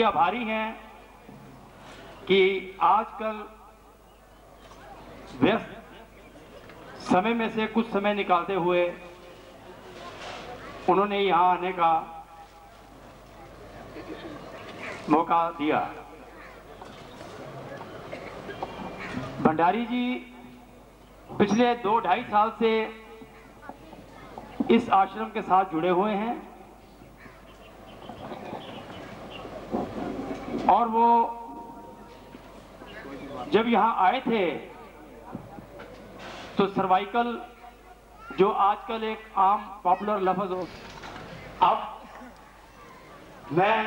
आभारी हैं कि आजकल व्यस्त समय में से कुछ समय निकालते हुए उन्होंने यहाँ आने का मौका दिया। भंडारी जी पिछले 2-2.5 साल से इस आश्रम के साथ जुड़े हुए हैं और वो जब यहाँ आए थे तो सर्वाइकल जो आजकल एक आम पॉपुलर लफ्ज हो, अब मैं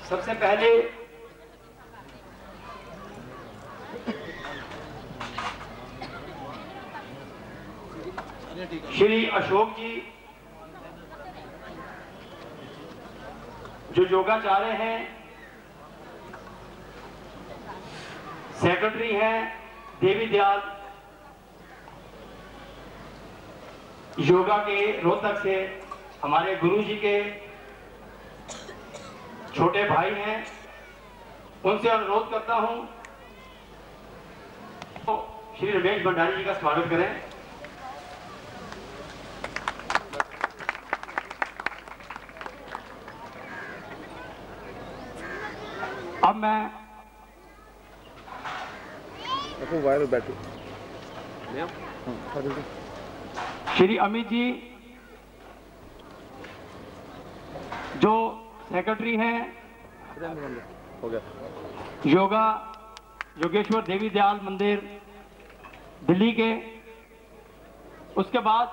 सबसे पहले श्री अशोक जी जो योगाचार्य हैं, सेक्रेटरी हैं देवी दयाल योगा के रोहतक से, हमारे गुरु जी के छोटे भाई हैं, उनसे अनुरोध करता हूं तो श्री रमेश भंडारी जी का स्वागत करें। अब मैं वायरल बैटरी श्री अमित जी जो सेक्रेटरी हैं हो गया योगा योगेश्वर देवी दयाल मंदिर दिल्ली के, उसके बाद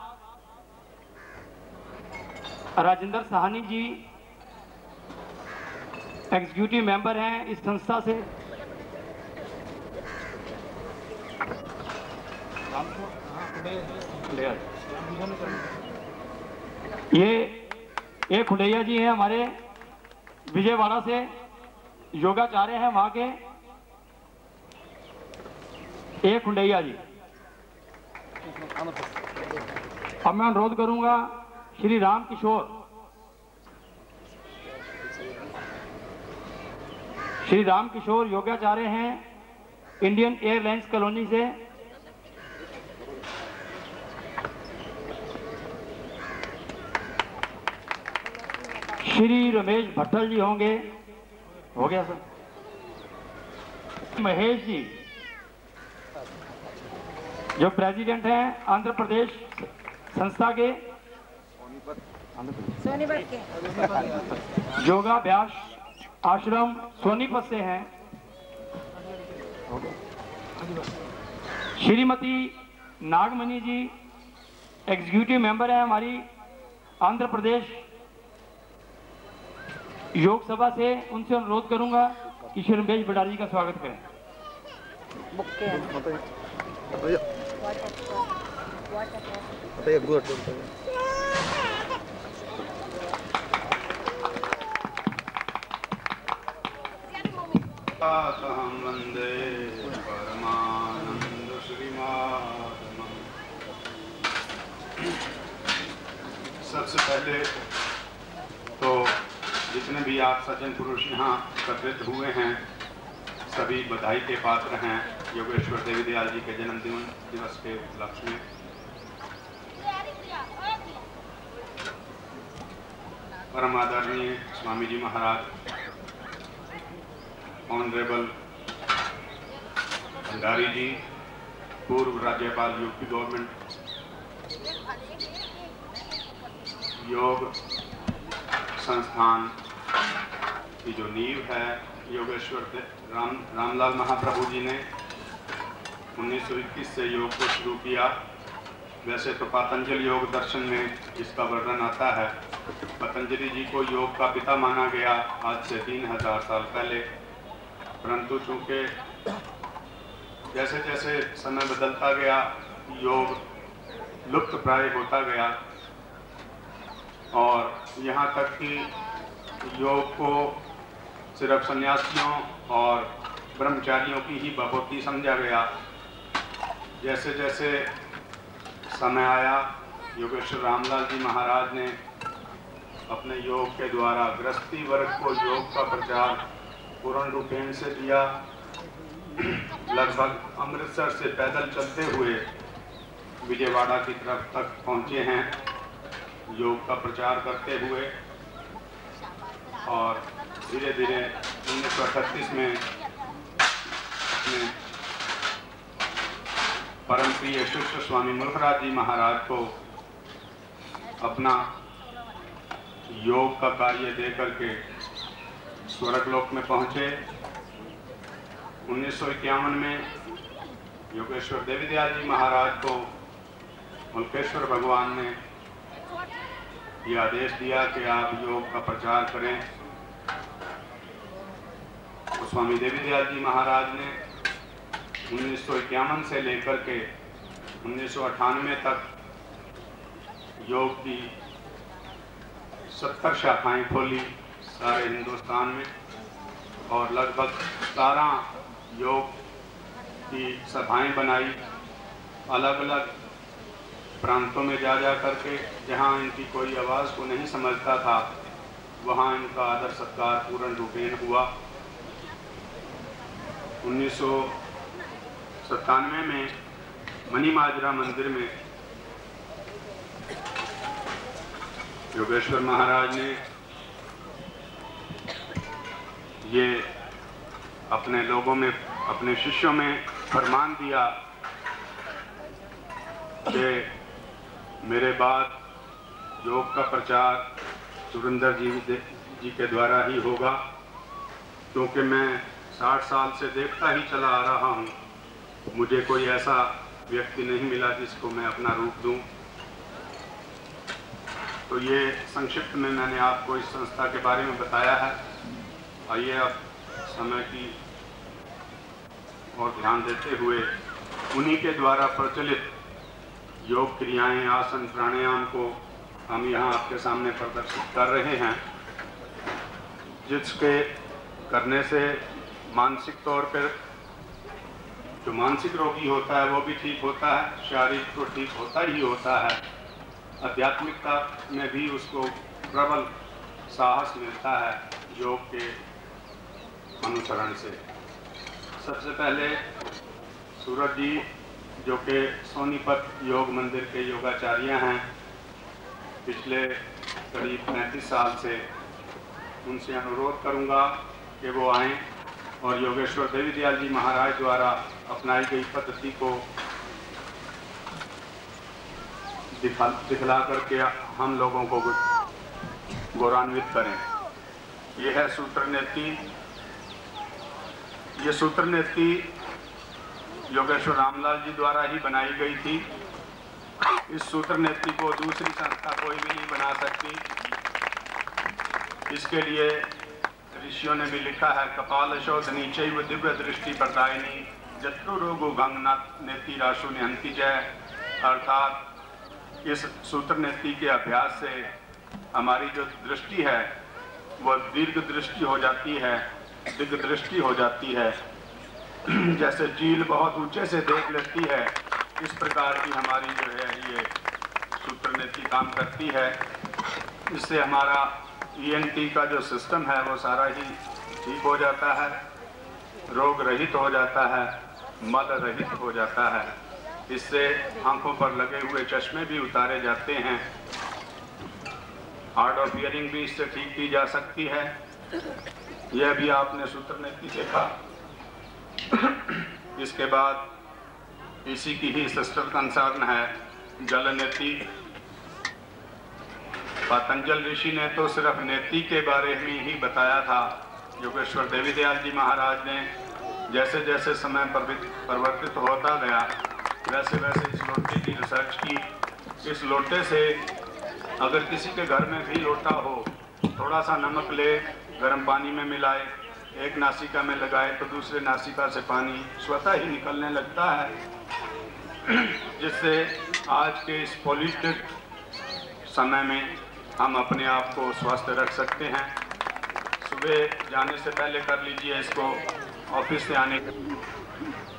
राजेंद्र साहनी जी एग्जीक्यूटिव मेंबर हैं इस संस्था से, ये खुलैया जी हैं हमारे विजयवाड़ा से, योगाचार्य हैं वहां के, एक खुलैया जी। अब मैं अनुरोध करूंगा श्री राम किशोर, श्री राम किशोर योगाचार्य हैं इंडियन एयरलाइंस कॉलोनी से, श्री रमेश भट्टल जी होंगे, हो गया सर, महेश जी जो प्रेसिडेंट हैं आंध्र प्रदेश संस्था के, सोनीपत के योगाभ्यास आश्रम सोनीपत से हैं, श्रीमती नागमणि जी एग्जीक्यूटिव मेंबर है हमारी आंध्र प्रदेश योग सभा से, उनसे अनुरोध करूंगा कि श्री रमेश भंडारी जी का स्वागत करें। वंदे परमानंद श्रीमाधवम्। सबसे पहले तो जितने भी आप सज्जन पुरुष यहाँ एकत्रित हुए हैं सभी बधाई के पात्र हैं योगेश्वर देवी दयाल जी के जन्म दिवस के उपलक्ष्य में। परम आदरणीय स्वामी जी महाराज, ऑनरेबल भंडारी जी, पूर्व राज्यपाल यूपी गवर्नमेंट, योग संस्थान की जो नींव है योगेश्वर रामलाल महाप्रभु जी ने 1921 से योग को शुरू किया। वैसे तो पतंजलि योग दर्शन में इसका वर्णन आता है। पतंजलि जी को योग का पिता माना गया आज से 3000 साल पहले, परंतु चूंकि जैसे जैसे समय बदलता गया योग लुप्त प्राय होता गया और यहाँ तक कि योग को सिर्फ सन्यासियों और ब्रह्मचारियों की ही भगवती समझा गया। जैसे जैसे समय आया, योगेश्वर रामलाल जी महाराज ने अपने योग के द्वारा गृहस्थी वर्ग को योग का प्रचार पूर्ण रूपेण से दिया। लगभग अमृतसर से पैदल चलते हुए विजयवाड़ा की तरफ तक पहुँचे हैं योग का प्रचार करते हुए, और धीरे धीरे 1938 में अपने परम प्रिय शिष्य स्वामी मुल्कराज जी महाराज को अपना योग का कार्य दे करके स्वर्गलोक में पहुँचे। 1951 में योगेश्वर देवीदयाल जी महाराज को मुल्केश्वर भगवान ने यह आदेश दिया कि आप योग का प्रचार करें। तो स्वामी देवीदयाल जी महाराज ने 1951 से लेकर के 1998 तक योग की 70 शाखाएं खोली सारे हिंदुस्तान में, और लगभग 17 योग की सभाएं बनाई अलग अलग प्रांतों में जा करके। जहां इनकी कोई आवाज़ को नहीं समझता था वहां इनका आदर सत्कार पूर्ण रूपेण हुआ। 1997 में मणिमाजरा मंदिर में योगेश्वर महाराज ने ये अपने लोगों में, अपने शिष्यों में फरमान दिया कि मेरे बाद योग का प्रचार सुरेंद्र जी के द्वारा ही होगा, क्योंकि मैं 60 साल से देखता ही चला आ रहा हूँ, मुझे कोई ऐसा व्यक्ति नहीं मिला जिसको मैं अपना रूप दूं। तो ये संक्षिप्त में मैंने आपको इस संस्था के बारे में बताया है। आइए अब समय की और ध्यान देते हुए उन्हीं के द्वारा प्रचलित योग क्रियाएं, आसन, प्राणायाम को हम यहाँ आपके सामने प्रदर्शित कर रहे हैं, जिसके करने से मानसिक तौर पर जो मानसिक रोगी होता है वो भी ठीक होता है, शारीरिक तो ठीक होता ही होता है, आध्यात्मिकता में भी उसको प्रबल साहस मिलता है योग के अनुसरण से। सबसे पहले सूरज जी जो कि सोनीपत योग मंदिर के योगाचार्य हैं, पिछले करीब 35 साल से, उनसे अनुरोध करूंगा कि वो आएं और योगेश्वर देवीदयाल जी महाराज द्वारा अपनाई गई पद्धति को दिखला करके हम लोगों को गौरवान्वित करें। यह है सूत्र नेति। ये सूत्र नेति योगेश्वर रामलाल जी द्वारा ही बनाई गई थी। इस सूत्र नेति को दूसरी संस्था कोई भी नहीं बना सकती। इसके लिए ऋषियों ने भी लिखा है, कपाल शोधनी चैव दिव्य दृष्टि प्रदायिनी जत्रु रोगो भंग नेति राशु निहंती जय। अर्थात इस सूत्र नेति के अभ्यास से हमारी जो दृष्टि है वह दीर्घ दृष्टि हो जाती है, दिग्ध दृष्टि हो जाती है। जैसे चील बहुत ऊंचे से देख लेती है, इस प्रकार की हमारी जो है ये सूत्र नेति काम करती है। इससे हमारा ENT का जो सिस्टम है वो सारा ही ठीक हो जाता है, रोग रहित हो जाता है, मल रहित हो जाता है। इससे आंखों पर लगे हुए चश्मे भी उतारे जाते हैं। हार्ड ऑफ हियरिंग भी इससे ठीक की जा सकती है। यह भी आपने सूत्र नेति देखा। इसके बाद इसी की ही सिस्टर कंसर्न है जल नेति। पतंजल ऋषि ने तो सिर्फ नेति के बारे में ही बताया था। योगेश्वर देवीदयाल जी महाराज ने जैसे जैसे समय परिवर्तित होता गया वैसे वैसे इस लोटे की रिसर्च की। इस लोटे से अगर किसी के घर में भी लोटा हो, थोड़ा सा नमक ले, गर्म पानी में मिलाए, एक नासिका में लगाए तो दूसरे नासिका से पानी स्वतः ही निकलने लगता है, जिससे आज के इस पॉल्यूटेड समय में हम अपने आप को स्वस्थ रख सकते हैं। सुबह जाने से पहले कर लीजिए इसको, ऑफिस से आने के।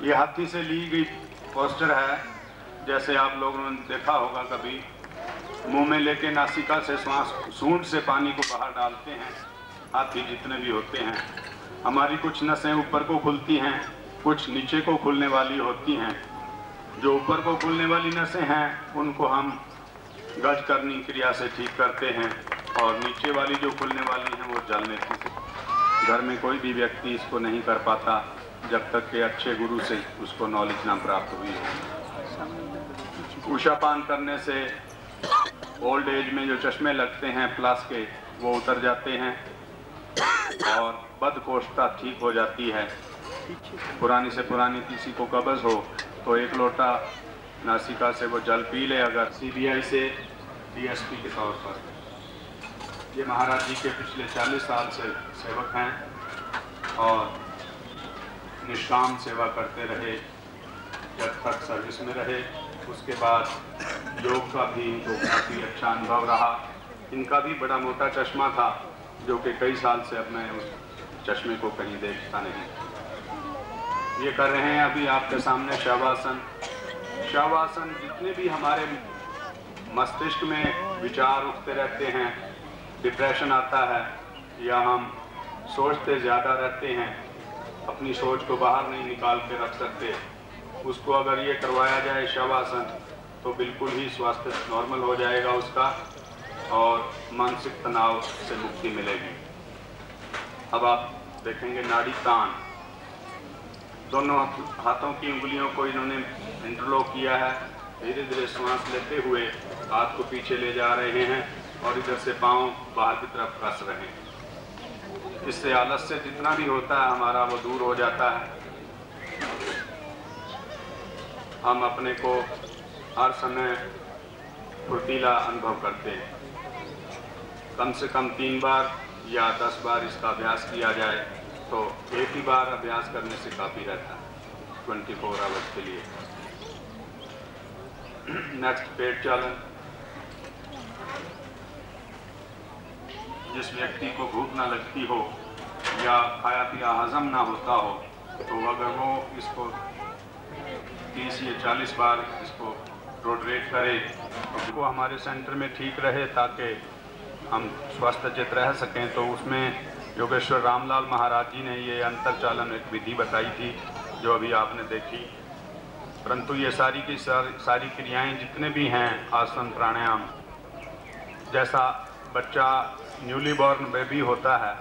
ये हाथी से ली गई पोस्टर है जैसे आप लोगों ने देखा होगा कभी, मुंह में लेके नासिका से श्वास, सूंड से पानी को बाहर डालते हैं, हाथी जितने भी होते हैं। हमारी कुछ नसें ऊपर को खुलती हैं, कुछ नीचे को खुलने वाली होती हैं। जो ऊपर को खुलने वाली नसें हैं उनको हम गज करनी क्रिया से ठीक करते हैं, और नीचे वाली जो खुलने वाली हैं वो जल नेति से। घर में कोई भी व्यक्ति इसको नहीं कर पाता जब तक कि अच्छे गुरु से उसको नॉलेज ना प्राप्त हुई हो। उषापान करने से ओल्ड एज में जो चश्मे लगते हैं प्लास के, वो उतर जाते हैं और बदकोष्ठता ठीक हो जाती है। पुरानी से पुरानी किसी को कब्ज हो तो 1 लोटा नासिका से वो जल पी ले। अगर CBI से DSP के तौर पर, ये महाराज जी के पिछले 40 साल से सेवक हैं और निष्काम सेवा करते रहे जब तक सर्विस में रहे। उसके बाद योग का भी इनको काफ़ी अच्छा अनुभव रहा। इनका भी बड़ा मोटा चश्मा था जो कि कई साल से अब मैं उस चश्मे को कहीं देखता नहीं। ये कर रहे हैं अभी आपके सामने शवासन। शवासन, जितने भी हमारे मस्तिष्क में विचार उठते रहते हैं, डिप्रेशन आता है या हम सोचते ज़्यादा रहते हैं, अपनी सोच को बाहर नहीं निकाल के रख सकते, उसको अगर ये करवाया जाए शवासन तो बिल्कुल ही स्वास्थ्य नॉर्मल हो जाएगा उसका और मानसिक तनाव से मुक्ति मिलेगी। अब आप देखेंगे नाड़ी तान, दोनों हाथों की उंगलियों को इन्होंने इंटरलॉक किया है। धीरे धीरे सांस लेते हुए हाथ को पीछे ले जा रहे हैं और इधर से पांव बाहर की तरफ कस रहे हैं। इससे आलस्य जितना भी होता है हमारा वो दूर हो जाता है। हम अपने को हर समय फुर्तीला अनुभव करते हैं। कम से कम 3 बार या 10 बार इसका अभ्यास किया जाए तो एक ही बार अभ्यास करने से काफ़ी रहता है 24 आवर्स के लिए। नेक्स्ट, पेट चालन। जिस व्यक्ति को भूख ना लगती हो या खाया पिया हजम ना होता हो तो अगर वो इसको 30 या 40 बार इसको रोटेट करे तो वो हमारे सेंटर में ठीक रहे ताकि हम स्वस्थचित रह सकें। तो उसमें योगेश्वर रामलाल महाराज जी ने ये अंतर चालन एक विधि बताई थी जो अभी आपने देखी। परंतु ये सारी की सारी क्रियाएं जितने भी हैं, आसन प्राणायाम, जैसा बच्चा न्यूली बॉर्न बेबी होता है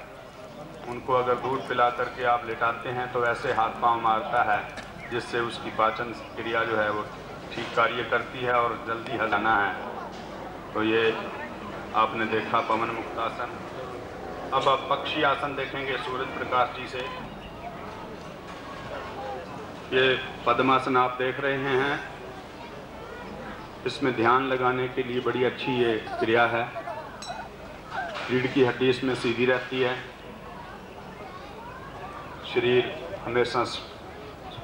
उनको अगर दूध पिला करके आप लेटाते हैं तो वैसे हाथ पांव मारता है, जिससे उसकी पाचन क्रिया जो है वो ठीक कार्य करती है और जल्दी हलाना है। तो ये आपने देखा पवन मुक्तासन। अब आप पक्षी आसन देखेंगे सूरज प्रकाश जी से। ये पद्मासन आप देख रहे हैं, इसमें ध्यान लगाने के लिए बड़ी अच्छी ये क्रिया है। रीढ़ की हड्डी इसमें सीधी रहती है, शरीर हमेशा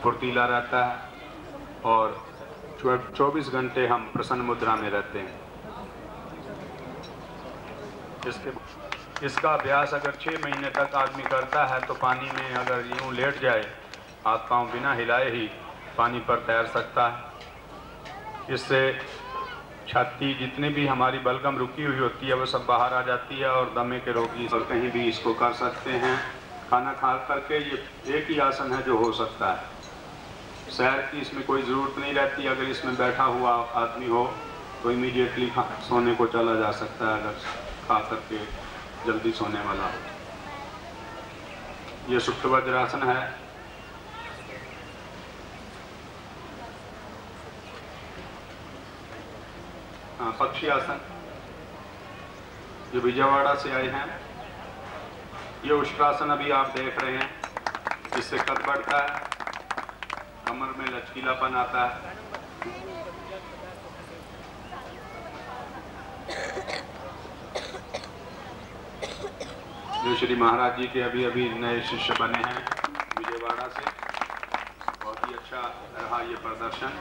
फुर्तीला रहता है और 24 घंटे हम प्रसन्न मुद्रा में रहते हैं। इसका अभ्यास अगर 6 महीने तक आदमी करता है तो पानी में अगर यूँ लेट जाए, हाथ पांव बिना हिलाए ही पानी पर तैर सकता है। इससे छाती जितने भी हमारी बलगम रुकी हुई होती है वो सब बाहर आ जाती है और दमे के रोगी और कहीं भी इसको कर सकते हैं। खाना खा करके ये एक ही आसन है जो हो सकता है। सैर की इसमें कोई ज़रूरत नहीं रहती। अगर इसमें बैठा हुआ आदमी हो तो इमीडिएटली सोने को चला जा सकता है अगर खा करके जल्दी सोने वाला। ये सुप्त वज्रासन है। पक्षी आसन, जो विजयवाड़ा से आए हैं। ये उष्ट्रासन अभी आप देख रहे हैं, जिससे कद बढ़ता है, कमर में लचकीलापन आता है। जो श्री महाराज जी के अभी अभी नए शिष्य बने हैं विजयवाड़ा से, बहुत ही अच्छा रहा ये प्रदर्शन।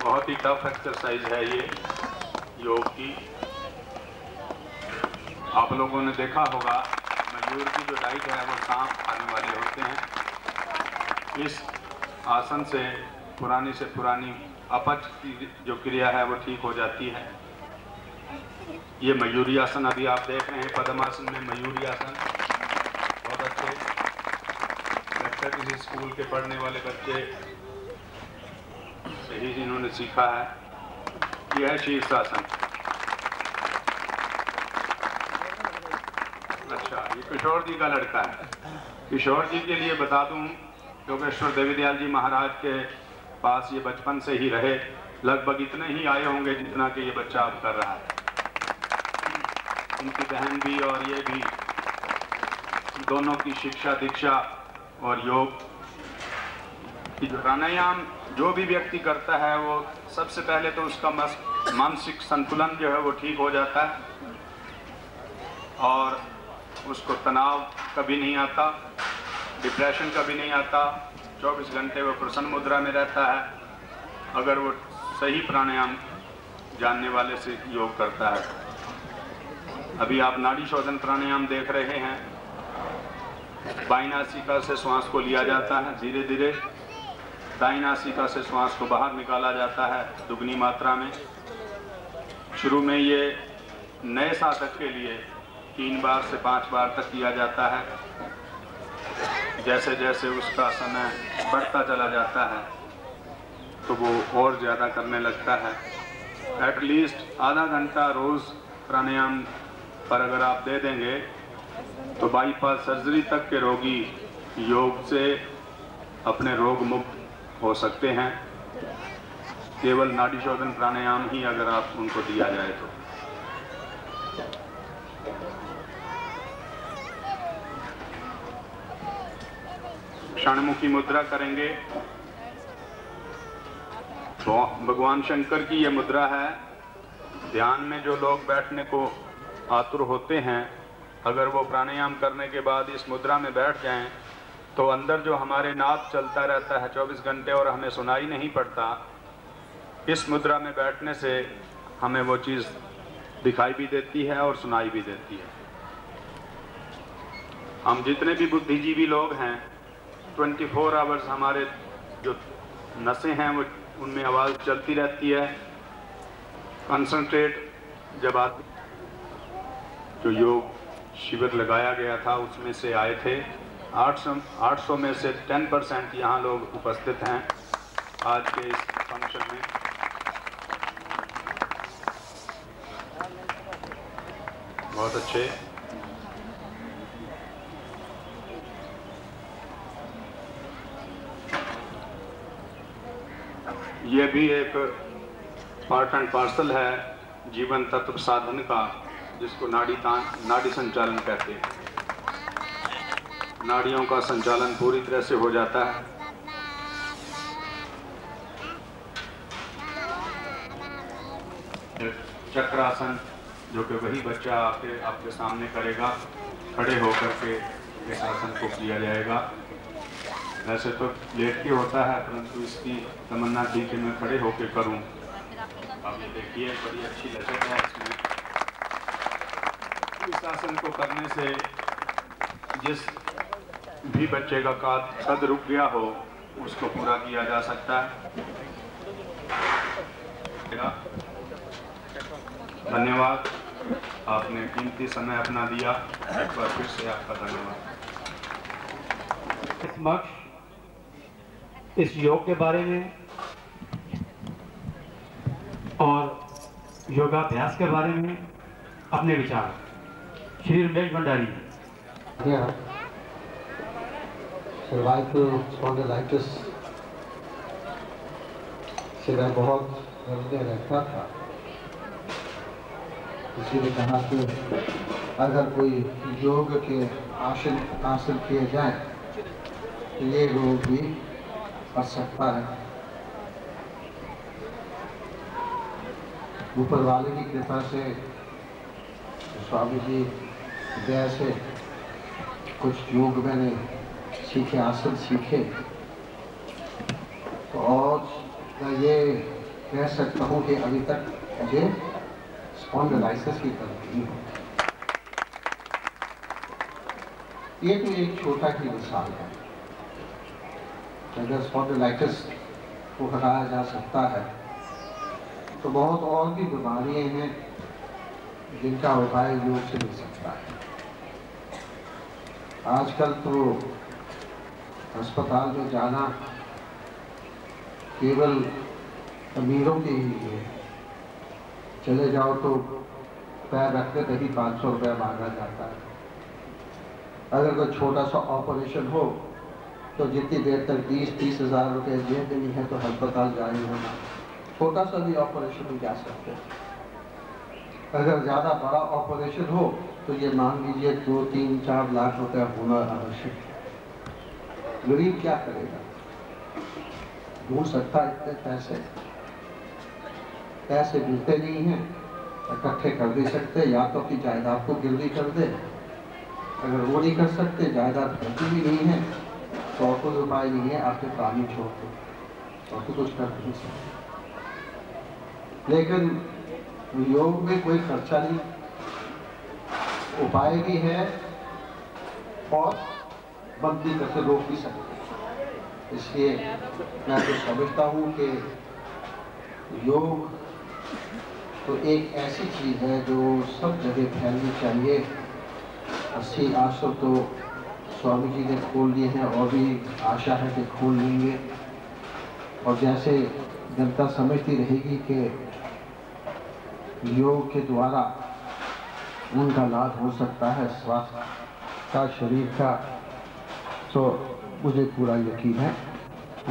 बहुत ही टफ एक्सरसाइज है ये योग की। आप लोगों ने देखा होगा मयूर की जो डाइट है वो सांप खाने वाले होते हैं, इस आसन से पुरानी अपच की जो क्रिया है वो ठीक हो जाती है। ये मयूरी आसन अभी आप देख रहे हैं, पद्मासन में मयूरी आसन, बहुत अच्छे। लगता है किसी स्कूल के पढ़ने वाले बच्चे सही जिन्होंने सीखा है। यह है शीर्षासन। अच्छा, ये किशोर जी का लड़का है। किशोर जी के लिए बता दूं, योगेश्वर देवीदयाल जी महाराज के पास ये बचपन से ही रहे, लगभग इतने ही आए होंगे जितना कि ये बच्चा अब कर रहा है। इनकी बहन भी और ये भी, दोनों की शिक्षा दीक्षा और योग की जो प्राणायाम जो भी व्यक्ति करता है वो सबसे पहले तो उसका मानसिक संतुलन जो है वो ठीक हो जाता है और उसको तनाव कभी नहीं आता, डिप्रेशन कभी नहीं आता। 24 घंटे वो प्रसन्न मुद्रा में रहता है अगर वो सही प्राणायाम जानने वाले से योग करता है। अभी आप नाड़ी शोधन प्राणायाम देख रहे हैं। बाईं नासिका से श्वास को लिया जाता है धीरे धीरे, दाईं नासिका से श्वास को बाहर निकाला जाता है दुगनी मात्रा में। शुरू में ये नए साधक के लिए 3 बार से 5 बार तक किया जाता है। जैसे जैसे उसका समय बढ़ता चला जाता है तो वो और ज़्यादा करने लगता है। एटलीस्ट आधा घंटा रोज़ प्राणायाम पर अगर आप दे देंगे तो बाईपास सर्जरी तक के रोगी योग से अपने रोग मुक्त हो सकते हैं, केवल नाड़ी शोधन प्राणायाम ही अगर आप उनको दिया जाए तो। क्षणमुखी मुद्रा करेंगे। तो भगवान शंकर की ये मुद्रा है। ध्यान में जो लोग बैठने को आतुर होते हैं, अगर वो प्राणायाम करने के बाद इस मुद्रा में बैठ जाएं तो अंदर जो हमारे नाद चलता रहता है 24 घंटे और हमें सुनाई नहीं पड़ता, इस मुद्रा में बैठने से हमें वो चीज़ दिखाई भी देती है और सुनाई भी देती है। हम जितने भी बुद्धिजीवी लोग हैं 24 आवर्स हमारे जो नसें हैं वो उनमें आवाज़ चलती रहती है। कंसंट्रेट जब आप जो योग शिविर लगाया गया था उसमें से आए थे 800 में से 10% यहाँ लोग उपस्थित हैं आज के इस फंक्शन में। बहुत अच्छे। ये भी एक पार्ट एंड पार्सल है जीवन तत्व साधन का, जिसको नाड़ी संचालन कहते हैं। नाड़ियों का संचालन पूरी तरह से हो जाता है। चक्रासन जो कि वही बच्चा आपके सामने करेगा, खड़े होकर के इस आसन को किया जाएगा। वैसे तो लेट के होता है परंतु इसकी तमन्ना थी कि मैं खड़े होकर करूं। आप ये देखिए बड़ी अच्छी लचक है इसमें। इस आसन को करने से जिस भी बच्चे का कद रुक गया हो उसको पूरा किया जा सकता है। धन्यवाद, आपने कीमती समय अपना दिया। एक बार फिर से आपका धन्यवाद। इस योग के बारे में और योगाभ्यास के बारे में अपने विचार श्री रमेश भंडारी। सर्वाइकल स्पॉन्डिलाइटिस से मैं बहुत डरने लगता था। इसीलिए कहा कि अगर कोई योग के आसन हासिल किए जाए तो ये रोग भी कर सकता है। ऊपर वाले की कृपा से स्वामी जी दया से कुछ योग मैंने सीखे, आसन सीखे, तो और मैं ये कह सकता हूँ कि अभी तक मुझे स्पॉन्डिलाइटिस की तकलीफ है। ये तो एक छोटा ही मिसाल है। अगर स्पॉन्डिलाइटिस को हटाया जा सकता है तो बहुत और भी बीमारियां हैं जिनका उपाय योग से मिल सकता है। आजकल तो अस्पताल में जाना केवल अमीरों के ही लिए, चले जाओ तो पैर रखने पे ही 500 रुपया मांगा जाता है। अगर कोई छोटा सा ऑपरेशन हो तो जितनी देर तक 20-30 हज़ार रुपये जेब में नहीं है तो अस्पताल जा ही होना। छोटा सा भी ऑपरेशन में जा सकते हैं। अगर ज़्यादा बड़ा ऑपरेशन हो तो ये मान लीजिए 2-3-4 लाख रुपया होना आवश्यक है। गरीब क्या करेगा? ढूंढ सकता इतने पैसे मिलते नहीं हैं, इकट्ठे कर दे सकते, या तो अपनी जायदाद को गिरवी कर दे। अगर वो नहीं कर सकते, जायदाद करती भी नहीं है, तो और कोई उपाय नहीं है, आपके पानी छोड़ दो और तो कुछ कर नहीं सकते। लेकिन योग में कोई खर्चा नहीं, उपाय भी है और बंद भी करके रोक भी सकते हैं। इसलिए मैं तो समझता हूँ कि योग तो एक ऐसी चीज़ है जो सब जगह फैलनी चाहिए। 80 आश्रम तो स्वामी जी ने खोल लिए हैं और भी आशा है कि खोल लेंगे। और जैसे जनता समझती रहेगी कि योग के द्वारा उनका लाभ हो सकता है स्वास्थ्य का, शरीर का, तो मुझे पूरा यकीन है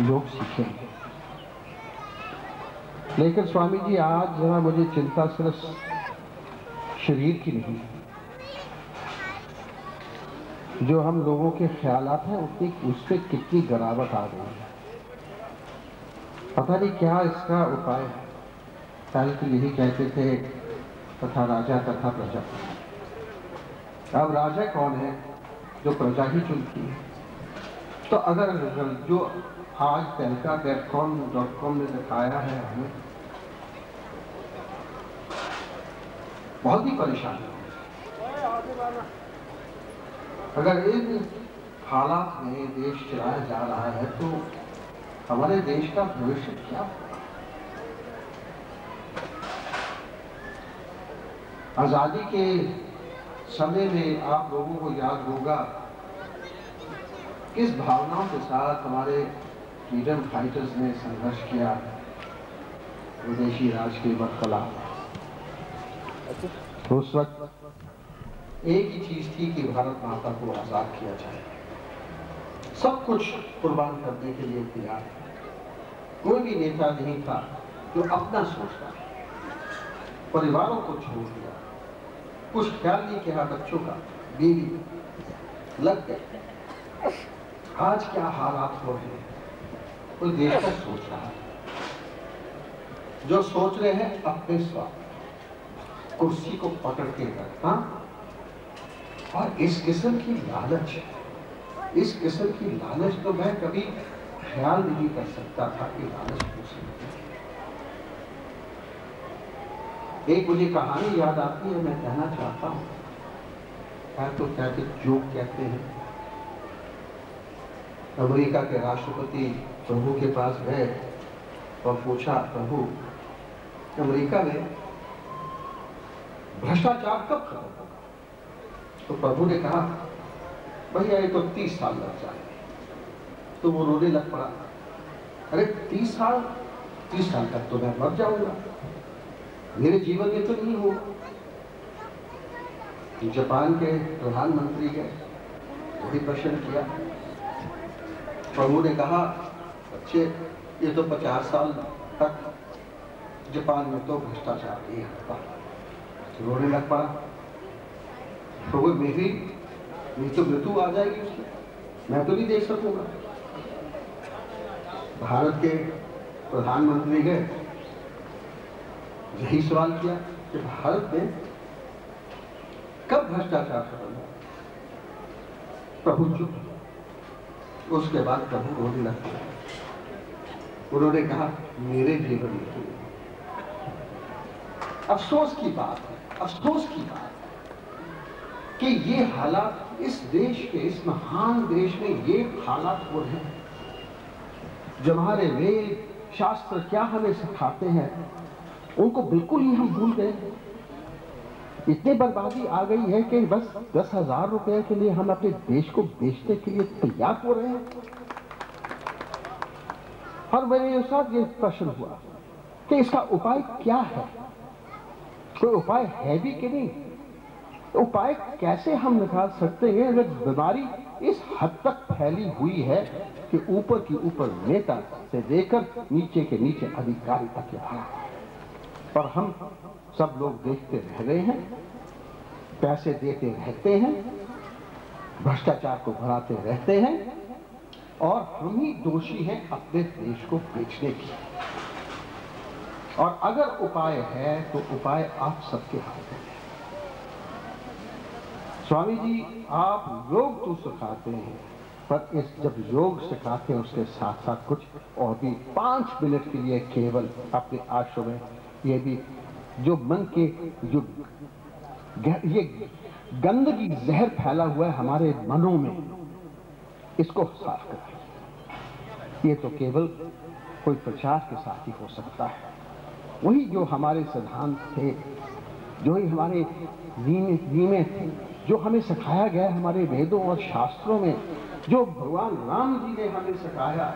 लोग सीखेंगे। लेकिन स्वामी जी आज जरा मुझे चिंता सिर्फ शरीर की नहीं, जो हम लोगों के ख्यालात हैं उस पर कितनी गिरावट आ गई है। पता नहीं क्या इसका उपाय है। पहले तो यही कहते थे तथा राजा तथा प्रजा। अब राजा कौन है? जो प्रजा ही चुनती है। तो अगर जो आज telka.com ने दिखाया है हमें, बहुत ही परेशानी है। अगर इन हालात में देश चलाया जा रहा है तो हमारे देश का भविष्य क्या होगा? आज़ादी के समय में आप लोगों को याद होगा किस भावनाओं के साथ हमारे फ्रीडम फाइटर्स ने संघर्ष किया विदेशी राज के खिलाफ। उस वक्त एक ही चीज थी कि भारत माता को आजाद किया जाए। सब कुछ कुर्बान करने के लिए तैयार। कोई भी नेता नहीं था जो अपना सोचता, परिवारों को छोड़ दिया, कुछ ख्याल नहीं किया, बच्चों का, बीवी लग गए। आज क्या हालात हो रहे हैं? कोई देश का सोच रहा है, जो सोच रहे हैं अपने स्वार्थ, कुर्सी को पकड़ के रखना। और इस किस्म की लालच, इस किस्म की लालच तो मैं कभी ख्याल नहीं कर सकता था कि लालच हो सकती है। एक मुझे कहानी याद आती है, मैं कहना चाहता हूँ। तो कहते जोक कहते हैं। अमेरिका के राष्ट्रपति प्रभु के पास गए और पूछा, प्रभु अमेरिका में भ्रष्टाचार कब खत्म होगा? तो प्रभु ने कहा, भैया ये तो 30 साल लग जाए। तो वो रोने लग पड़ा। अरे 30 साल तक तो मैं मर जाऊंगा, मेरे जीवन में तो नहीं होगा। जापान के प्रधानमंत्री गए, वही प्रश्न किया। प्रभु ने कहा, बच्चे ये तो 50 साल तक जापान में तो भ्रष्टाचार नहीं होता। रोने लग पड़ा। प्रभु मेरी तो मृत्यु आ जाएगी उसकी, मैं तो नहीं देख सकूंगा। भारत के प्रधानमंत्री गए, यही सवाल किया कि भारत में कब भ्रष्टाचार खत्म होगा? प्रभु चुप। उसके बाद प्रभु रोने लगे। उन्होंने कहा, मेरे जीवन में अफसोस की बात है, अफसोस की बात है कि ये हालात इस देश के, इस महान देश में ये हालात हो रहे हैं। जो हमारे वेद शास्त्र क्या हमें सिखाते हैं, उनको बिल्कुल ही हम भूल गए। इतनी बर्बादी आ गई है कि बस 10,000 रुपए के लिए हम अपने देश को बेचने के लिए तैयार हो रहे हैं। और मेरे साथ ये प्रश्न हुआ कि इसका उपाय क्या है? कोई उपाय है भी कि नहीं? उपाय कैसे हम निकाल सकते हैं अगर बीमारी इस हद तक फैली हुई है कि ऊपर की ऊपर नेता से लेकर नीचे के नीचे अधिकारी तक है, और हम सब लोग देखते रह रहे हैं, पैसे देते रहते हैं, भ्रष्टाचार को बढ़ाते रहते हैं, और हम ही दोषी हैं अपने देश को बेचने की। और अगर उपाय है तो उपाय आप सबके हाथ में है। स्वामी जी, आप योग तो सिखाते हैं, पर इस जब योग सिखाते हैं उसके साथ साथ कुछ और भी 5 मिनट के लिए केवल अपने आश्रम में ये भी जो मन के जो ये गंदगी जहर फैला हुआ है हमारे मनों में, इसको साफ करें। ये तो केवल कोई प्रचार के साथ ही हो सकता है। वही जो हमारे सिद्धांत थे, जो ही हमारे नीमें थे, जो हमें सिखाया गया हमारे वेदों और शास्त्रों में, जो भगवान राम जी ने हमें सिखाया,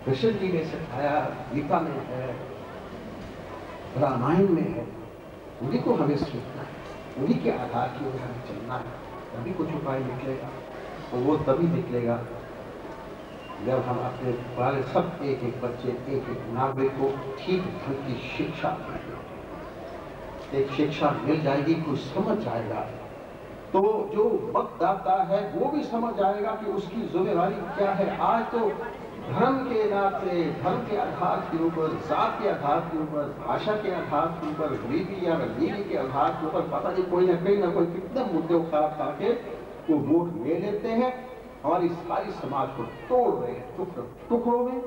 कृष्ण जी ने सिखाया, गीता में है, रामायण में है, उन्हीं को हमें सीखना है, उन्हीं के आधार की ओर हमें चलना है। तभी कुछ उपाय निकलेगा, और वो तभी निकलेगा जब हम अपने बारे सब एक एक बच्चे, एक एक नागरिक को ठीक ढंग की शिक्षा देंगे। एक शिक्षा मिल जाएगी, कुछ समझ जाएगा, तो जो वक्त आता है वो भी समझ आएगा कि उसकी जिम्मेदारी क्या है। आज तो धर्म के नाते, धर्म के आधार के ऊपर, जात के आधार के ऊपर, भाषा के आधार के ऊपर, गरीबी या नीति के आधार के ऊपर पता नहीं कोई ना कोई कितने मुद्दे उठा के वो वोट ले लेते हैं, हमारी सारी समाज को तोड़ रहे हैं, टुकड़ों में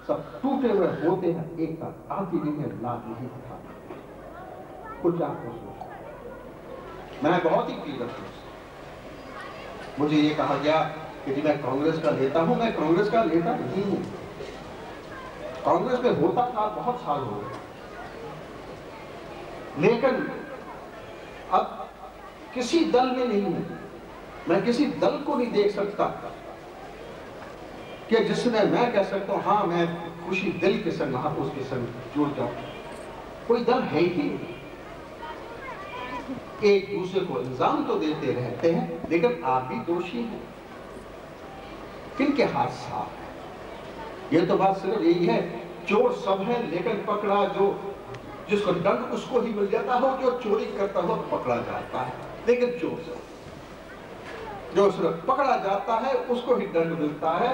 सब टूटे हुए होते हैं, एक का आधी दिन में लाभ नहीं उठा पाते। कुछ आपको सोचो, मैं बहुत ही पीड़ित हूं। मुझे ये कहा गया कि मैं कांग्रेस का नेता हूं। मैं कांग्रेस का नेता नहीं हूं। कांग्रेस में होता था, बहुत साल हो गए, लेकिन अब किसी दल में नहीं हूं। मैं किसी दल को नहीं देख सकता कि जिसमें मैं कह सकता हूं हाँ मैं खुशी दिल के संग वहां उसके संग जुड़ जाऊं। कोई दल है ही नहीं। एक दूसरे को इल्जाम तो देते रहते हैं, लेकिन आप भी दोषी हैं। किनके हाथ साफ है? ये तो बात सिर्फ यही है, चोर सब है लेकिन पकड़ा जो जिसको दंड उसको ही मिल जाता हो, जो चोरी करता हो पकड़ा जाता है, लेकिन चोर सब जो सिर्फ पकड़ा जाता है उसको ही दंड मिलता है,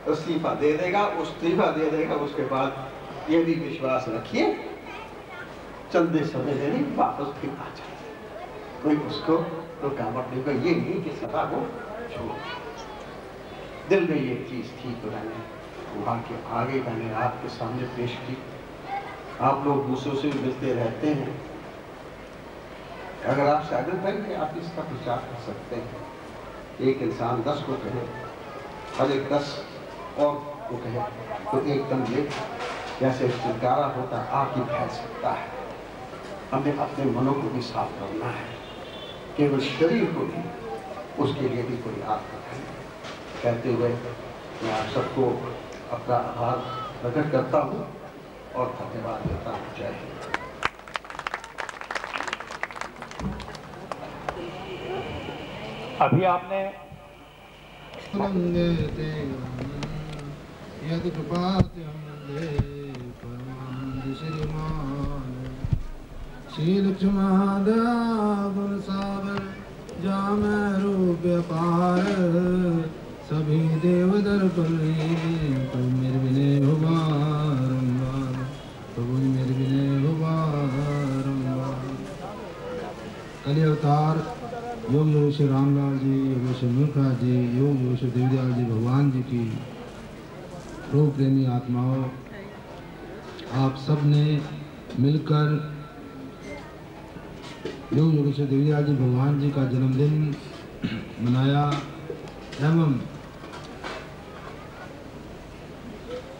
इस्तीफा दे देगा, इस्तीफा दे देगा। उसके बाद ये भी विश्वास रखिए चंदे समय देने वापस फिर आ जाए, कोई उसको रुकावट नहीं होगा। ये नहीं कि सदा वो छोड़। दिल में ये चीज थी तो मैंने वहां के आगे मैंने आपके सामने पेश की। आप लोग दूसरों से मिलते रहते हैं, अगर आप शागिर्द हैं कि आप इसका प्रचार कर सकते हैं। एक इंसान 10 को कहे, हर एक 10 और को कहे तो एकदम ये जैसे चिंकारा होता आग ही फैल सकता है। हमें अपने मनों को भी साफ करना है, केवल शरीर को भी, उसके लिए भी कोई आग है। कहते हुए मैं आप सबको अपना आभार प्रकट करता हूँ और धन्यवाद देता हूँ। जय हिंद। अभी आपने शील गुण सागर जाम रूप अपार सभी देव दर पर तो मेरे विनय हो बारंबार, तो मेरे विनय हो बारंबार। कली अवतार योग योग श्री रामलाल जी, योग श्री मूर्खा जी, योग योग श्री देवदयाल जी भगवान जी की रोग प्रेमी आत्माओं, आप सब ने मिलकर योग योग श्री देवदयाल जी भगवान जी का जन्मदिन मनाया एवं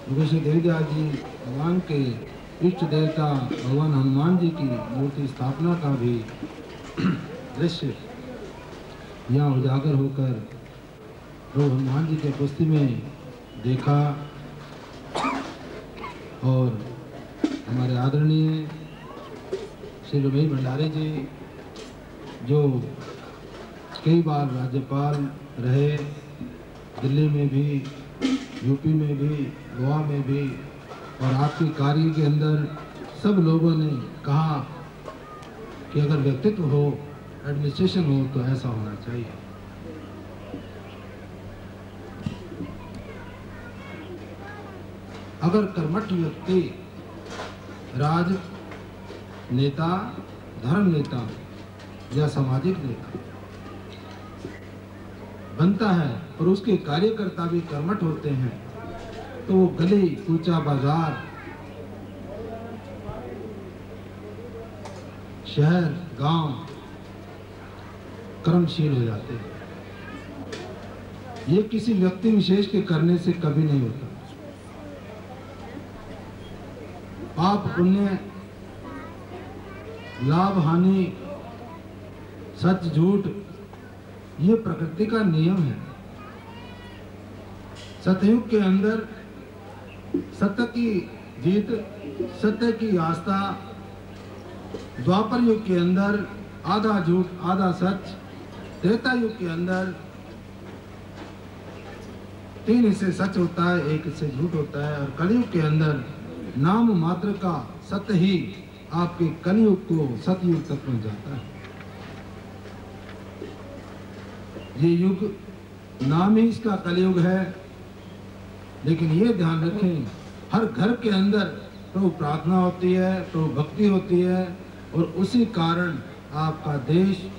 योगेश्वर देवीदास जी भगवान के इष्ट देवता भगवान हनुमान जी की मूर्ति स्थापना का भी दृश्य यहाँ उजागर होकर प्रभु हनुमान जी के उपस्थिति में देखा। और हमारे आदरणीय श्री रमेश भंडारी जी जो कई बार राज्यपाल रहे, दिल्ली में भी, यूपी में भी, गोवा में भी, और आपके कार्य के अंदर सब लोगों ने कहा कि अगर व्यक्तित्व हो, एडमिनिस्ट्रेशन हो तो ऐसा होना चाहिए। अगर कर्मठ व्यक्ति राज नेता, धर्म नेता या सामाजिक नेता बनता है और उसके कार्यकर्ता भी कर्मठ होते हैं तो वो गली कूचा बाजार, शहर, गांव कर्मशील हो जाते हैं। ये किसी व्यक्ति विशेष के करने से कभी नहीं होता। पाप पुण्य, लाभ हानि, सच झूठ, ये प्रकृति का नियम है। सतयुग के अंदर सत्य की जीत, सत्य की आस्था, द्वापर युग के अंदर आधा झूठ आधा सच, त्रेता युग के अंदर 3 हिस्से सच होता है, 1 हिस्से झूठ होता है, और कलयुग के अंदर नाम मात्र का सत्य ही आपके कलयुग को सतयुग तक पहुंच जाता है। ये युग नाम ही इसका कलयुग है, लेकिन ये ध्यान रखें हर घर के अंदर प्रभु प्रार्थना होती है, प्रभु भक्ति होती है, और उसी कारण आपका देश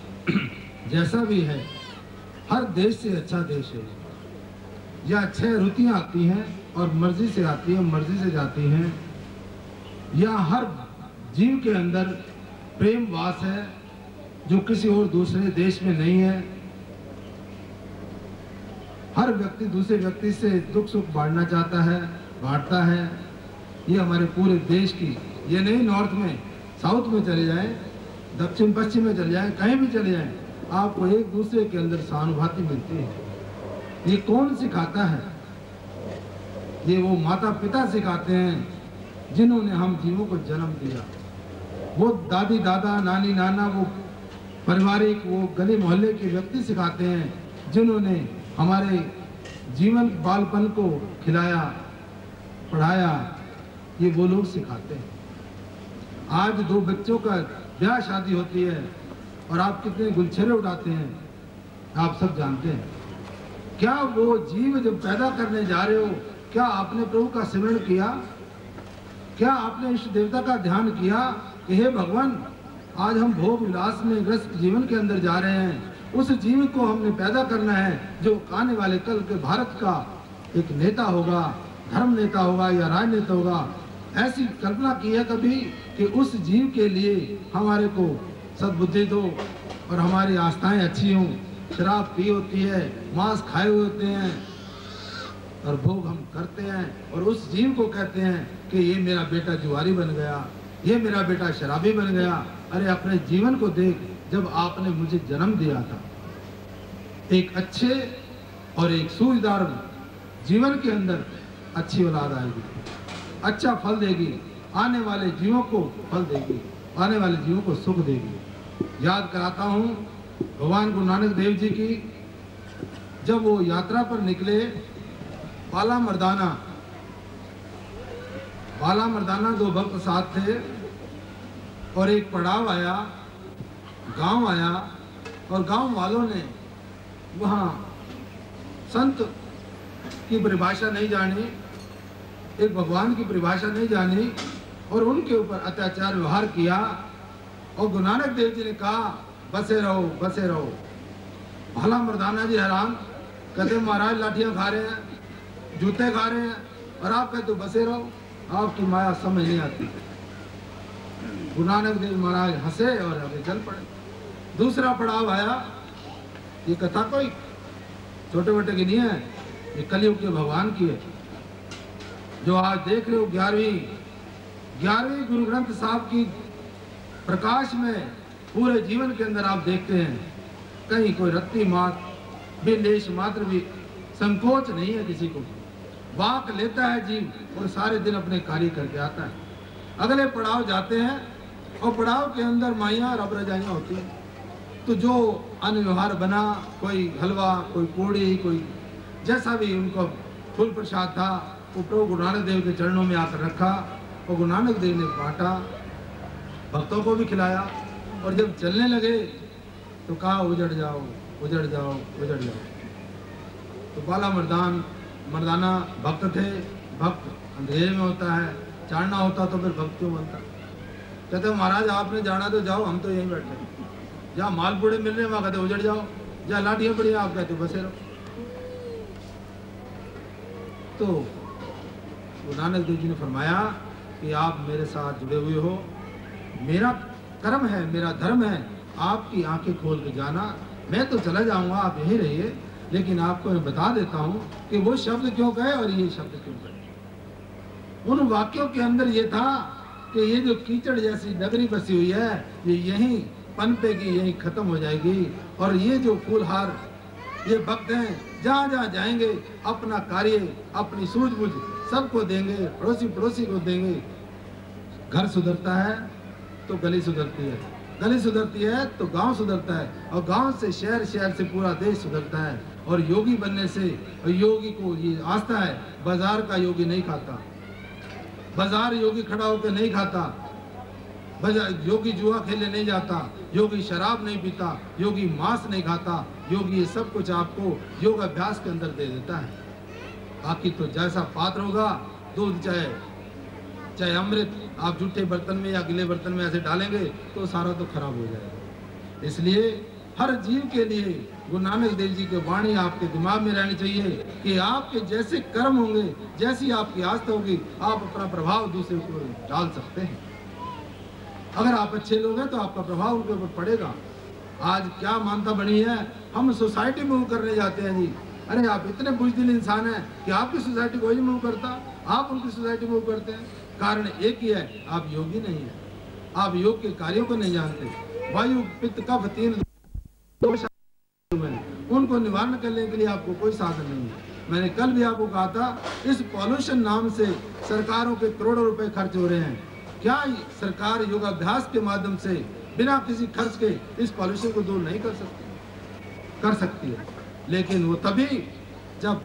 जैसा भी है, हर देश से अच्छा देश है। या 6 ऋतुएं आती हैं और मर्जी से आती हैं, मर्जी से जाती हैं। या हर जीव के अंदर प्रेम वास है जो किसी और दूसरे देश में नहीं है। हर व्यक्ति दूसरे व्यक्ति से दुख सुख बांटना चाहता है, बांटता है। ये हमारे पूरे देश की, ये नहीं नॉर्थ में, साउथ में चले जाएं, दक्षिण पश्चिम में चले जाएं, कहीं भी चले जाएं, आपको एक दूसरे के अंदर सहानुभूति मिलती है। ये कौन सिखाता है? ये वो माता पिता सिखाते हैं जिन्होंने हम जीवों को जन्म दिया। वो दादी दादा, नानी नाना, वो पारिवारिक, वो गली मोहल्ले के व्यक्ति सिखाते हैं जिन्होंने हमारे जीवन बालपन को खिलाया, पढ़ाया। ये वो लोग सिखाते हैं। आज 2 बच्चों का ब्याह शादी होती है और आप कितने गुलछरे उड़ाते हैं, आप सब जानते हैं। क्या वो जीव जब पैदा करने जा रहे हो, क्या आपने प्रभु का स्मरण किया? क्या आपने इष्ट देवता का ध्यान किया कि हे भगवान, आज हम भोग विलास में ग्रस्त जीवन के अंदर जा रहे हैं, उस जीव को हमने पैदा करना है जो आने वाले कल के भारत का एक नेता होगा, धर्म नेता होगा या राजनेता होगा। ऐसी कल्पना की है कभी कि उस जीव के लिए हमारे को सद्बुद्धि दो और हमारी आस्थाएं अच्छी हों। शराब पी होती है, मांस खाए हुए होते हैं और भोग हम करते हैं, और उस जीव को कहते हैं कि ये मेरा बेटा जुआरी बन गया, ये मेरा बेटा शराबी बन गया। अरे अपने जीवन को देख, जब आपने मुझे जन्म दिया था, एक अच्छे और एक सूझदार जीवन के अंदर अच्छी औलाद आएगी, अच्छा फल देगी, आने वाले जीवों को फल देगी, आने वाले जीवों को सुख देगी। याद कराता हूँ भगवान गुरु नानक देव जी की, जब वो यात्रा पर निकले, बाला मर्दाना 2 भक्त साथ थे, और एक पड़ाव आया, गांव आया, और गांव वालों ने वहाँ संत की परिभाषा नहीं जानी, एक भगवान की परिभाषा नहीं जानी, और उनके ऊपर अत्याचार व्यवहार किया। और गुरु नानक देव जी ने कहा बसे रहो, बसे रहो। भला मर्दाना जी हैरान, कहते महाराज लाठियाँ खा रहे हैं, जूते खा रहे हैं, और आप कहते हो बसे रहो, आपकी माया समझ नहीं आती। गुरु नानक देव महाराज हंसे और आगे चल पड़े। दूसरा पड़ाव आया, ये कथा कोई छोटे मोटे की नहीं है, ये कलयुग के भगवान की है। जो आज देख रहे हो 11वीं गुरु ग्रंथ साहब की प्रकाश में पूरे जीवन के अंदर आप देखते हैं कहीं कोई रत्ती मात्र भी लेश मात्र भी संकोच नहीं है किसी को। वाक लेता है जीव और सारे दिन अपने कार्य करके आता है। अगले पड़ाव जाते हैं और पड़ाव के अंदर माइयाँ रब रजाइयाँ होती हैं। तो जो अन्न व्यवहार बना, कोई हलवा, कोई पूड़ी, कोई जैसा भी उनको फूल प्रसाद था, वो प्रभु गुरु नानक देव के चरणों में आकर रखा और गुरु नानक देव ने बांटा, भक्तों को भी खिलाया। और जब चलने लगे तो कहा उजड़ जाओ, उजड़ जाओ, उजड़ जाओ। तो बाला मर्दाना भक्त थे। भक्त अंधेरे में होता है, जानना होता तो फिर भक्त क्यों बनता। कहते महाराज आपने जाना तो जाओ, हम तो यहीं बैठे, जहाँ मालपुड़े मिल रहे वहाँ कहते उजड़ जाओ, जहाँ लाठियाँ पड़ी आप कहते बसे रहो। तो गुरु नानक देव जी ने फरमाया कि आप मेरे साथ जुड़े हुए हो, मेरा कर्म है, मेरा धर्म है आपकी आंखें खोल के जाना। मैं तो चला जाऊंगा, आप यहीं रहिए, लेकिन आपको मैं बता देता हूं कि वो शब्द क्यों कहे और ये शब्द क्यों कहे। उन वाक्यों के अंदर ये था कि ये जो कीचड़ जैसी नगरी बसी हुई है ये यहीं पनपेगी, यहीं खत्म हो जाएगी। और ये जो फूलहार ये भक्त हैं जहाँ जहाँ जाएंगे अपना कार्य, अपनी सूझबूझ सबको देंगे, पड़ोसी को देंगे। घर सुधरता है तो गली सुधरती है, गली सुधरती है तो गांव सुधरता है, और गांव से शहर, शहर से पूरा देश सुधरता है। और योगी बनने से, और योगी को ये आस्था है, बाजार का योगी नहीं खाता, बाजार योगी खड़ा होकर नहीं खाता, योगी जुआ खेलने नहीं जाता, योगी शराब नहीं पीता, योगी मांस नहीं खाता, योगी ये सब कुछ आपको योग अभ्यास के अंदर दे देता है। बाकी तो जैसा पात्र होगा, दूध चाहे अमृत आप जूठे बर्तन में या गिले बर्तन में ऐसे डालेंगे तो सारा तो खराब हो जाएगा। इसलिए हर जीव के लिए गुरु नानक देव जी की वाणी आपके दिमाग में रहनी चाहिए कि आपके जैसे कर्म होंगे, जैसी आपकी आस्था होगी, आप अपना प्रभाव दूसरे को डाल सकते हैं। अगर आप अच्छे लोग हैं तो आपका प्रभाव उनके ऊपर पड़ेगा। आज क्या मानता बनी है, हम सोसाइटी मूव करने जाते हैं जी। अरे आप इतने बुजदिल इंसान हैं कि आपकी सोसाइटी कोई नहीं मूव करता, आप उनकी सोसाइटी मूव करते हैं। कारण एक ही है, आप योगी नहीं है, आप योग के कार्यों को नहीं जानते। वायु पित्त कफ 3 उनको निवारण करने के लिए आपको कोई साधन नहीं है। मैंने कल भी आपको कहा था, इस पॉल्यूशन नाम से सरकारों के करोड़ों रुपए खर्च हो रहे हैं। क्या सरकार योगाभ्यास के माध्यम से बिना किसी खर्च के इस पॉल्यूशन को दूर नहीं कर सकती? कर सकती है, लेकिन वो तभी जब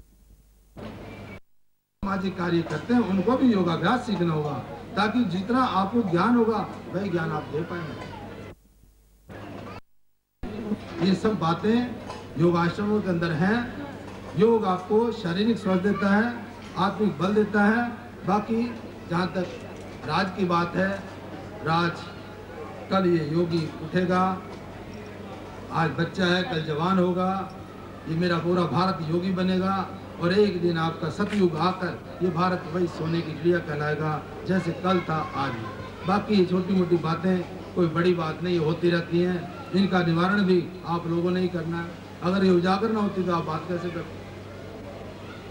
सामाजिक कार्य करते हैं उनको भी योगाभ्यास सीखना होगा, ताकि जितना आपको ज्ञान होगा वही ज्ञान आप दे पाएंगे। ये सब बातें योग आश्रमों के अंदर हैं। योग आपको शारीरिक स्वस्थ देता है, आत्मिक बल देता है। बाकी जहाँ तक राज की बात है, राज कल ये योगी उठेगा, आज बच्चा है कल जवान होगा, ये मेरा पूरा भारत योगी बनेगा। और एक दिन आपका सतयुग आकर ये भारत वही सोने की चिड़िया कहलाएगा जैसे कल था आज। बाकी ये छोटी मोटी बातें कोई बड़ी बात नहीं, होती रहती हैं। इनका निवारण भी आप लोगों ने ही करना है। अगर ये उजागर ना होती तो आप बात कैसे करते?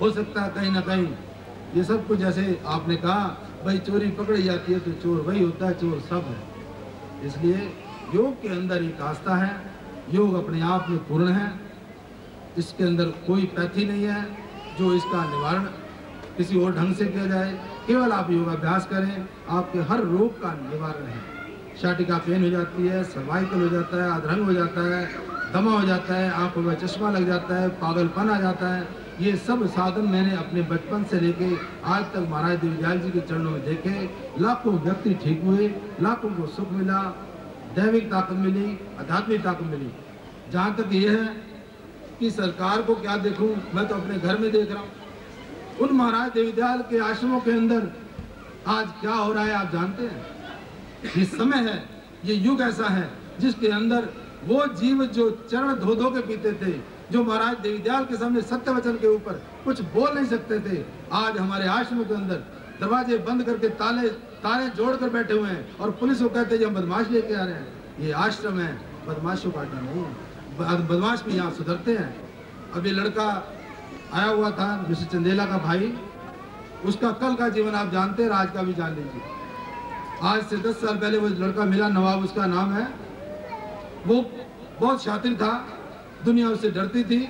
हो सकता है कहीं ना कहीं ये सब कुछ, जैसे आपने कहा भाई चोरी पकड़ी जाती है तो चोर वही होता है, चोर सब है। इसलिए योग के अंदर एक आस्था है, योग अपने आप में पूर्ण है, इसके अंदर कोई पैथी नहीं है जो इसका निवारण किसी और ढंग से किया जाए। केवल आप योगाभ्यास करें, आपके हर रोग का निवारण है। शाटिका पेन हो जाती है, सर्वाइकल हो जाता है, अधरंग हो जाता है, दमा हो जाता है, आंखों में चश्मा लग जाता है, पागलपन आ जाता है, ये सब साधन मैंने अपने बचपन से लेके आज तक महाराज देवदयाल जी के चरणों में देखे। लाखों व्यक्ति ठीक हुए, लाखों को सुख मिला, दैविक ताकत मिली, आध्यात्मिक ताकत मिली। जहाँ तक ये है कि सरकार को क्या देखूं, मैं तो अपने घर में देख रहा हूँ। उन महाराज देवदयाल के आश्रमों के अंदर आज क्या हो रहा है आप जानते हैं? ये समय है, ये युग ऐसा है जिसके अंदर वो जीव जो चरण धो धो के पीते थे, जो महाराज देवदयाल के सामने सत्य वचन के ऊपर कुछ बोल नहीं सकते थे, आज हमारे आश्रमों के अंदर दरवाजे बंद करके ताले जोड़ कर बैठे हुए हैं और पुलिस को कहते हैं हम बदमाश लेके आ रहे हैं। ये आश्रम है, बदमाशों का अड्डा नहीं है। बदमाश भी यहाँ सुधरते हैं। अब ये लड़का आया हुआ था मिस्टर चंदेला का भाई, उसका कल का जीवन आप जानते हैं, आज का भी जान लीजिए। आज से 10 साल पहले वो लड़का मिला, नवाब उसका नाम है, वो बहुत शातिर था, दुनिया उससे डरती थी,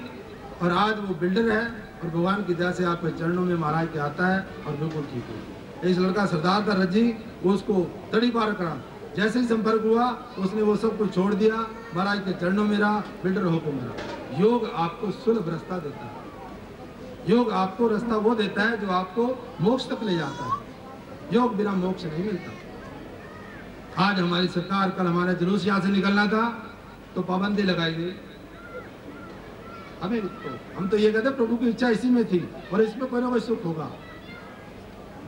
और आज वो बिल्डर है और भगवान की दया से आपके चरणों में महाराज के आता है और बिल्कुल ठीक है। इस लड़का सरदार था रज्जी, वो उसको तड़ी पार करा, जैसे ही संपर्क हुआ उसने वो सब कुछ छोड़ दिया, महाराज के चरणों में रहा, बिल्डर होकर मरा। योग आपको सुलभ रास्ता देता है, योग आपको रास्ता वो देता है जो आपको मोक्ष तक ले जाता है। योग बिना मोक्ष नहीं मिलता। आज हमारी सरकार, कल हमारा जुलूस यहाँ से निकलना था तो पाबंदी लगाई गई। हम तो ये कहते प्रभु की इच्छा इसी में थी और इसमें कोई ना कोई सुख होगा।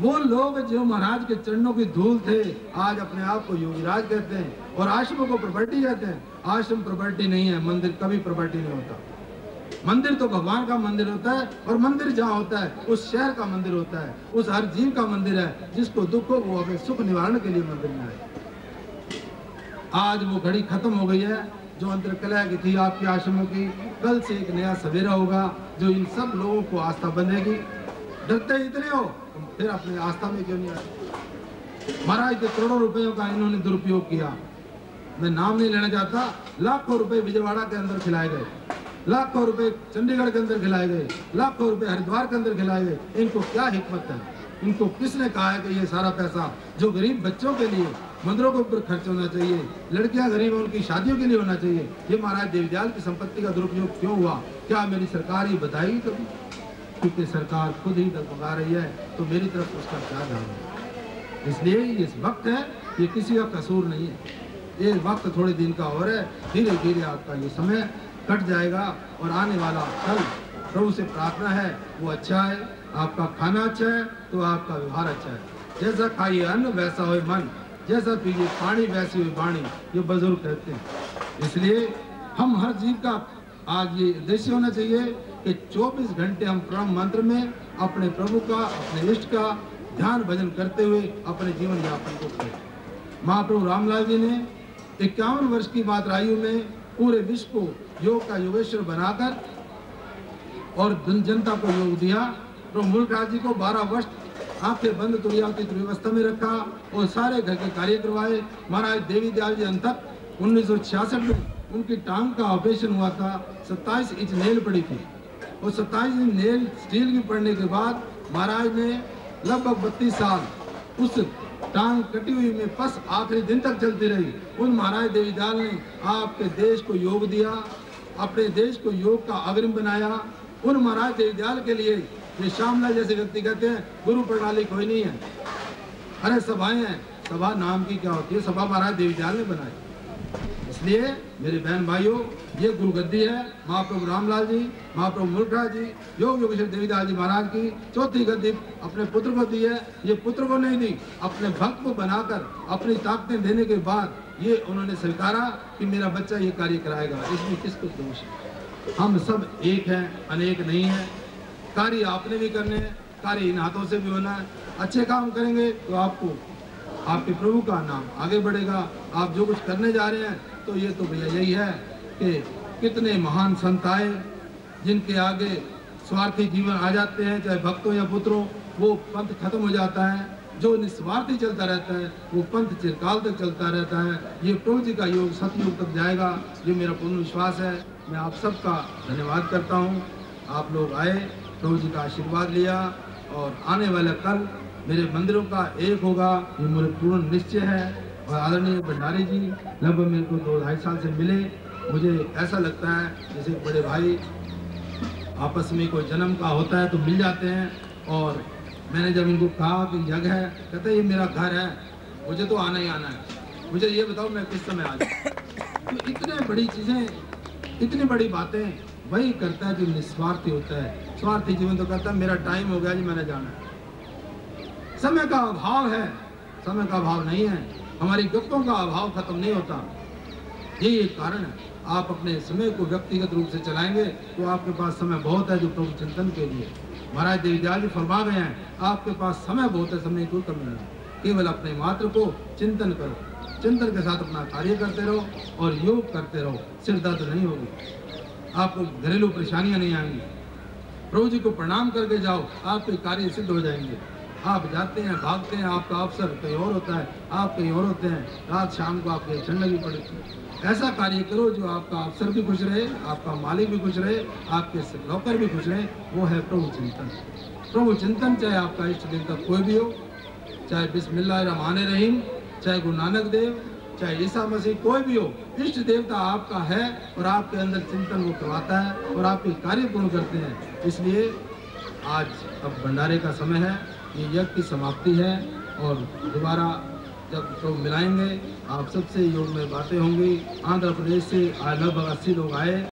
वो लोग जो महाराज के चरणों की धूल थे आज अपने आप को योगीराज कहते हैं और आश्रमों को प्रॉपर्टी कहते हैं। आश्रम प्रॉपर्टी नहीं है, मंदिर कभी प्रॉपर्टी नहीं होता। मंदिर तो भगवान का मंदिर होता है और मंदिर जहाँ होता है उस शहर का मंदिर होता है, उस हर जीव का मंदिर है। जिसको दुख हो वो अपने सुख निवारण के लिए मंदिर में आए। आज वो घड़ी खत्म हो गई है जो अंतरकलह की थी आपके आश्रमों की। कल से एक नया सवेरा होगा जो इन सब लोगों को आस्था बंधेगी। डरते इतने हो फिर अपने आस्था में क्यों नहीं आए? महाराज के करोड़ों रुपयों का इन्होंने दुरुपयोग किया। मैं नाम नहीं लेना चाहता। लाखों रुपए विजयवाड़ा के अंदर खिलाए गए, लाखों रुपए चंडीगढ़ के अंदर खिलाए गए, लाखों रुपए हरिद्वार के अंदर खिलाए गए। इनको क्या हिकमत है? इनको किसने कहा है कि ये सारा पैसा जो गरीब बच्चों के लिए मंदिरों के ऊपर खर्च होना चाहिए, लड़कियां गरीब हैं उनकी शादियों के लिए होना चाहिए, ये महाराज देवदयाल की संपत्ति का दुरुपयोग क्यों हुआ? क्या मेरी सरकार ये बताएगी कभी? क्योंकि सरकार खुद ही डगमगा रही है तो मेरी तरफ उसका क्या ध्यान है। इसलिए ये वक्त है, ये किसी का कसूर नहीं है। ये वक्त थोड़े दिन का और है, धीरे धीरे आपका ये समय कट जाएगा और आने वाला कल प्रभु से प्रार्थना है वो अच्छा है। आपका खाना अच्छा है तो आपका व्यवहार अच्छा है। जैसा खाइए अन्न वैसा हो मन, जैसा पीजिए पानी वैसी हुई वाणी, ये बुजुर्ग कहते हैं। इसलिए हम हर जीव का आज ये उद्देश्य होना चाहिए कि 24 घंटे हम परम मंत्र में अपने प्रभु का, अपने इष्ट का ध्यान भजन करते हुए अपने जीवन यापन को करें। महाप्रभु रामलाल जी ने 51 वर्ष की मात्र आयु में पूरे विश्व को योग का योगेश्वर बनाकर और जनता को योग दिया। प्रभु मुल्कराज जी को 12 वर्ष आंखें बंद तुरियावती व्यवस्था में रखा और सारे घर के कार्य करवाए। महाराज देवी दयाल जी अंतक 1966 में उनकी टांग का ऑपरेशन हुआ था। 27 इंच नेल पड़ी थी और 27 इंच नेल स्टील की पड़ने के बाद महाराज ने लगभग 32 साल उस टांग कटी हुई में बस आखिरी दिन तक चलती रही। उन महाराज देवी दयाल ने आपके देश को योग दिया, अपने देश को योग का अग्रिम बनाया। उन महाराज देवी दयाल के लिए ये श्यामलाल जैसे व्यक्ति कहते हैं गुरु प्रणाली कोई नहीं है। अरे सभाएं हैं, सभा नाम की क्या होती है? सभा महाराज देवी दयाल ने बनाई। इसलिए मेरे बहन भाइयों, ये गुरु गद्दी है महाप्रभु रामलाल जी, महाप्रभु मुल्कराज जी, योग योगेश्वर देवीदास जी महाराज की चौथी गद्दी अपने पुत्र को दी है। ये पुत्र को नहीं दी, अपने भक्त को बनाकर अपनी ताकतें देने के बाद ये उन्होंने स्वीकारा कि मेरा बच्चा ये कार्य कराएगा। इसमें किसको दोष है? हम सब एक हैं, अनेक नहीं है। कार्य आपने भी करने हैं, कार्य इन हाथों से भी होना है। अच्छे काम करेंगे तो आपको आपके प्रभु का नाम आगे बढ़ेगा। आप जो कुछ करने जा रहे हैं तो ये तो भैया यही है कि कितने महान संत आए जिनके आगे स्वार्थी जीवन आ जाते हैं, चाहे भक्तों या पुत्रों, वो पंथ खत्म हो जाता है। जो निस्वार्थी चलता रहता है वो पंथ चिरकाल तक चलता रहता है। ये प्रभु जी का योग सतयुग तक जाएगा, ये मेरा पूर्ण विश्वास है। मैं आप सबका धन्यवाद करता हूँ। आप लोग आए, प्रभु जी का आशीर्वाद लिया और आने वाला कल मेरे मंदिरों का एक होगा, ये मेरे पूर्ण निश्चय है। और आदरणीय भंडारी जी लगभग मेरे को 2-2.5 साल से मिले। मुझे ऐसा लगता है जैसे बड़े भाई आपस में कोई जन्म का होता है तो मिल जाते हैं। और मैंने जब इनको कहा कि जगह है, कहते ये मेरा घर है, मुझे तो आना ही आना है, मुझे ये बताओ मैं किस समय आ जाऊँ। तो इतने बड़ी चीज़ें, इतनी बड़ी बातें वही करता है जो निस्वार्थी होता है। स्वार्थी जीवन तो कहता है मेरा टाइम हो गया जी, मैंने जाना है। समय का अभाव है, समय का अभाव नहीं है, हमारी गप्पों का अभाव खत्म नहीं होता। यही एक कारण है। आप अपने समय को व्यक्तिगत रूप से चलाएंगे तो आपके पास समय बहुत है जो प्रभु चिंतन के लिए। महाराज देवदयाल जी फरमा गए हैं, आपके पास समय बहुत है, समय की कोई कमी नहीं। केवल अपने मात्र को चिंतन करो, चिंतन के साथ अपना कार्य करते रहो और योग करते रहो। सिर दर्द नहीं होगी, आपको घरेलू परेशानियां नहीं आएंगी। प्रभु जी को प्रणाम करके जाओ, आपके कार्य सिद्ध हो जाएंगे। आप जाते हैं, भागते हैं, आपका अवसर कहीं और होता है, आप कहीं और होते हैं, रात शाम को आपके ठंड लगी पड़ी। ऐसा कार्य करो जो आपका अफसर भी खुश रहे, आपका मालिक भी खुश रहे, आपके नौकर भी खुश रहे, वो है प्रभु चिंतन। प्रभु चिंतन चाहे आपका इष्ट देवता कोई भी हो, चाहे बिस्मिल्लाहिर्रहमानिर्रहीम, चाहे गुरु नानक देव, चाहे ईसा मसीह, कोई भी हो, इष्ट देवता आपका है और आपके अंदर चिंतन वो करवाता है और आपके कार्य पूर्ण करते हैं। इसलिए आज अब भंडारे का समय है, ये यज्ञ की समाप्ति है और दोबारा जब प्रभु मिलाएंगे आप सबसे योग में बातें होंगी। आंध्र प्रदेश से लगभग 80 लोग आए